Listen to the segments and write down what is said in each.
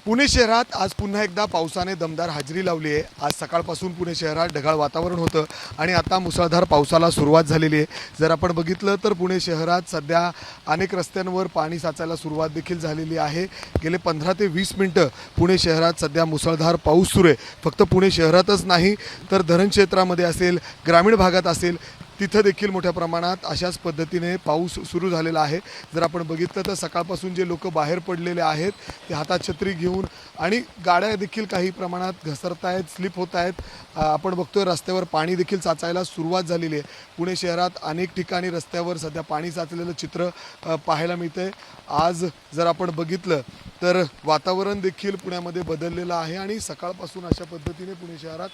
पुणे शहरात आज पुन्हा एकदा पावसाने दमदार हजेरी लावली आहे। आज सकाळपासून पुणे शहरात ढगाळ वातावरण होतं आणि आता मुसळधार पावसाला सुरुवात झालेली आहे। जर आपण बघितलं तर पुणे शहरात सध्या अनेक रस्त्यांवर पाणी साचायला सुरुवात देखील झालेली आहे। गेले 15 ते 20 मिनिटं पुणे शहरात सध्या मुसळधार पाऊस सुरू आहे। फक्त पुणे शहरातच नाही तर धरण क्षेत्रामध्ये असेल, ग्रामीण भागात असेल, तिथं देखील मोठ्या प्रमाणात अशाच पद्धतीने पाऊस सुरू झालेला आहे। जर आपण बघितलं तर सकाळपासून जे लोक बाहेर पडलेले आहेत ते हातात छत्री घेऊन आणि गाड्या देखील काही प्रमाणात घसरत आहेत, स्लिप होत आहेत। आपण बघतोय रस्त्यावर पाणी देखील साचायला सुरुवात झालेली आहे। पुणे शहरात अनेक ठिकाणी रस्त्यावर सध्या पाणी साचलेलं चित्र पाहायला मिळतंय। आज जर आपण बघितलं तर वातावरण देखील पुण्यामध्ये बदललेलं आहे आणि सकाळपासून अशा पद्धतीने पुणे शहरात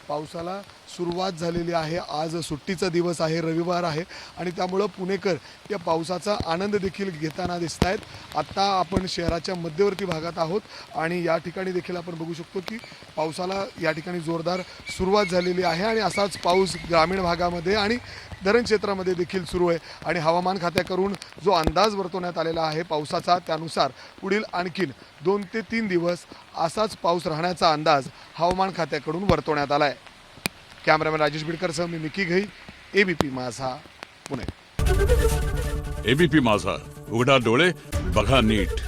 पावसाला सुरुवात झालेली आहे। आज सुट्टीचा दिवस आहे, रविवार आहे आणि त्यामुळे पुणेकर या पावसाचा आनंद देखील घेताना दिसत आहेत। आता आपण शहराच्या मध्यवर्ती भागात आहोत आणि या ठिकाणी देखील आपण बघू शकतो की पावसाला या ठिकाणी जोरदार सुरुवात झालेली आहे आणि असाच पाऊस ग्रामीण भागामध्ये आणि धरण क्षेत्रामध्ये देखील सुरू आहे। आणि हवामान खात्याकडून जो अंदाज वर्तवण्यात आलेला आहे पावसाचा, त्यानुसार पुढील आणखीन 2 ते 3 दिवस असाच पाऊस राहण्याचा अंदाज हवामान खात्याकडून वर्तवण्यात आला आहे। कॅमेरामॅन राजेश बिडकरसह मी मिकी घई, एबीपी माझा, पुणे। एबीपी माझा, उघडा डोळे बघा नीट।